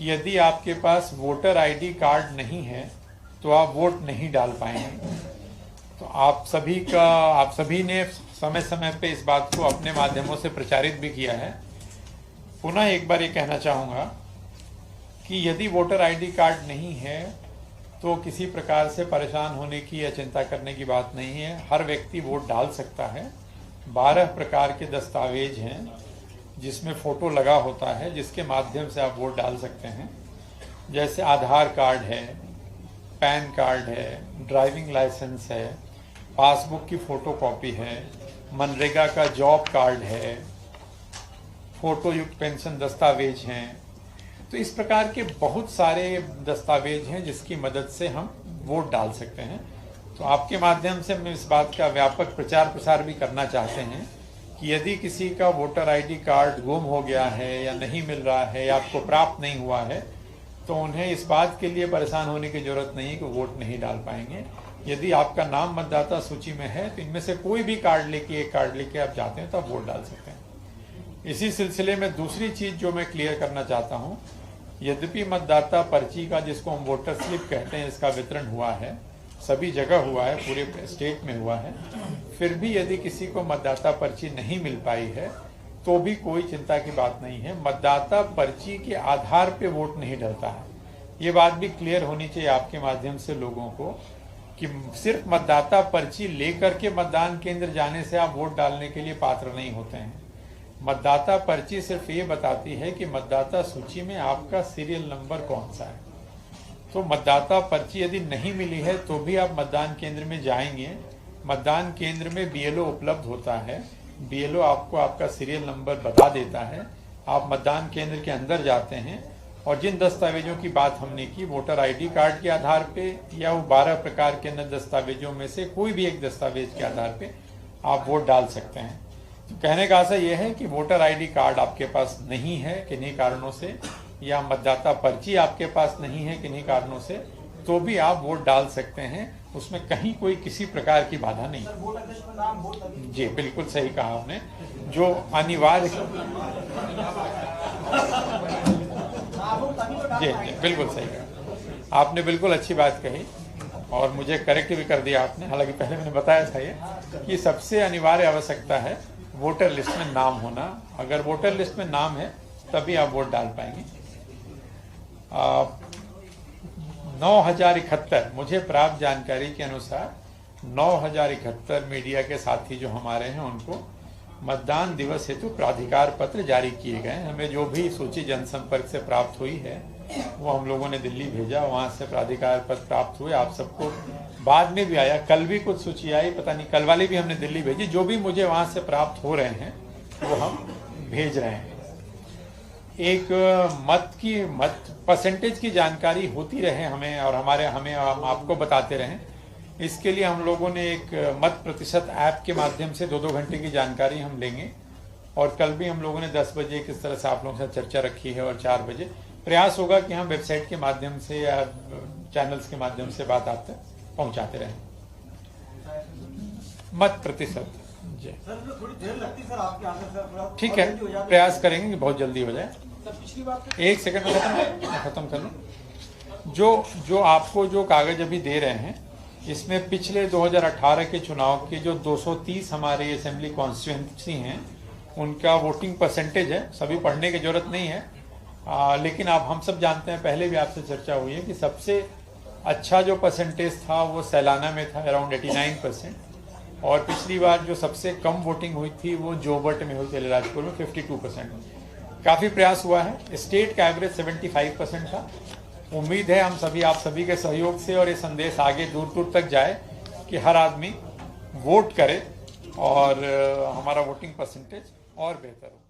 कि यदि आपके पास वोटर आईडी कार्ड नहीं है तो आप वोट नहीं डाल पाएंगे। तो आप सभी ने समय समय पे इस बात को अपने माध्यमों से प्रचारित भी किया है। पुनः एक बार ये कहना चाहूँगा कि यदि वोटर आईडी कार्ड नहीं है तो किसी प्रकार से परेशान होने की या चिंता करने की बात नहीं है। हर व्यक्ति वोट डाल सकता है। 12 प्रकार के दस्तावेज हैं जिसमें फ़ोटो लगा होता है, जिसके माध्यम से आप वोट डाल सकते हैं। जैसे आधार कार्ड है, पैन कार्ड है, ड्राइविंग लाइसेंस है, पासबुक की फ़ोटोकॉपी है, मनरेगा का जॉब कार्ड है, फ़ोटो युक्त पेंशन दस्तावेज हैं। तो इस प्रकार के बहुत सारे दस्तावेज हैं जिसकी मदद से हम वोट डाल सकते हैं। तो आपके माध्यम से हम इस बात का व्यापक प्रचार प्रसार भी करना चाहते हैं कि यदि किसी का वोटर आईडी कार्ड गुम हो गया है या नहीं मिल रहा है या आपको प्राप्त नहीं हुआ है तो उन्हें इस बात के लिए परेशान होने की जरूरत नहीं कि वोट नहीं डाल पाएंगे। यदि आपका नाम मतदाता सूची में है तो इनमें से कोई भी एक कार्ड लेके आप जाते हैं तो आप वोट डाल सकते हैं। इसी सिलसिले में दूसरी चीज जो मैं क्लियर करना चाहता हूं, यद्यपि मतदाता पर्ची का, जिसको हम वोटर स्लिप कहते हैं, इसका वितरण हुआ है, सभी जगह हुआ है, पूरे स्टेट में हुआ है, फिर भी यदि किसी को मतदाता पर्ची नहीं मिल पाई है तो भी कोई चिंता की बात नहीं है। मतदाता पर्ची के आधार पे वोट नहीं डलता है। ये बात भी क्लियर होनी चाहिए आपके माध्यम से लोगों को कि सिर्फ मतदाता पर्ची लेकर के मतदान केंद्र जाने से आप वोट डालने के लिए पात्र नहीं होते हैं। मतदाता पर्ची सिर्फ ये बताती है कि मतदाता सूची में आपका सीरियल नंबर कौन सा है। तो मतदाता पर्ची यदि नहीं मिली है तो भी आप मतदान केंद्र में जाएंगे। मतदान केंद्र में बीएलओ उपलब्ध होता है। बीएलओ आपको आपका सीरियल नंबर बता देता है। आप मतदान केंद्र के अंदर जाते हैं और जिन दस्तावेजों की बात हमने की, वोटर आईडी कार्ड के आधार पे या वो 12 प्रकार के अन्य दस्तावेजों में से कोई भी एक दस्तावेज के आधार पे आप वोट डाल सकते हैं। तो कहने का आशय यह है कि वोटर आईडी कार्ड आपके पास नहीं है किन्हीं कारणों से, या मतदाता पर्ची आपके पास नहीं है किन्हीं कारणों से, तो भी आप वोट डाल सकते हैं। उसमें कहीं कोई किसी प्रकार की बाधा नहीं। जी बिल्कुल सही कहा आपने। जो अनिवार्य जी बिल्कुल सही कहा आपने, बिल्कुल अच्छी बात कही और मुझे करेक्ट भी कर दिया आपने। हालांकि पहले मैंने बताया था ये कि सबसे अनिवार्य आवश्यकता है वोटर लिस्ट में नाम होना। अगर वोटर लिस्ट में नाम है तभी आप वोट डाल पाएंगे। 9071 मुझे प्राप्त जानकारी के अनुसार 9071 मीडिया के साथी जो हमारे हैं उनको मतदान दिवस हेतु प्राधिकार पत्र जारी किए गए। हमें जो भी सूची जनसंपर्क से प्राप्त हुई है वो हम लोगों ने दिल्ली भेजा, वहाँ से प्राधिकार पत्र प्राप्त हुए। आप सबको बाद में भी आया, कल भी कुछ सूची आई, पता नहीं कल वाली भी हमने दिल्ली भेजी। जो भी मुझे वहाँ से प्राप्त हो रहे हैं वो हम भेज रहे हैं। एक मत परसेंटेज की जानकारी होती रहे हमें और हम आपको बताते रहें, इसके लिए हम लोगों ने एक मत प्रतिशत ऐप के माध्यम से 2-2 घंटे की जानकारी हम लेंगे। और कल भी हम लोगों ने 10 बजे किस तरह से आप लोगों से चर्चा रखी है और 4 बजे प्रयास होगा कि हम वेबसाइट के माध्यम से या चैनल्स के माध्यम से बात आप तक पहुंचाते रहें। मत प्रतिशत जी ठीक है, प्रयास करेंगे कि बहुत जल्दी हो जाए। एक सेकंड में खत्म कर लूं। जो आपको जो कागज अभी दे रहे हैं इसमें पिछले 2018 के चुनाव के जो 230 हमारे असेंबली कॉन्स्टिट्यूएंसी हैं उनका वोटिंग परसेंटेज है। सभी पढ़ने की जरूरत नहीं है, लेकिन हम सब जानते हैं, पहले भी आपसे चर्चा हुई है कि सबसे अच्छा जो परसेंटेज था वो सैलाना में था, अराउंड 89%। और पिछली बार जो सबसे कम वोटिंग हुई थी वो जोबट में हुई थी, अलीराजपुर में 52%। काफ़ी प्रयास हुआ है। स्टेट का एवरेज 75% था। उम्मीद है आप सभी के सहयोग से और ये संदेश आगे दूर दूर तक जाए कि हर आदमी वोट करे और हमारा वोटिंग परसेंटेज और बेहतर हो।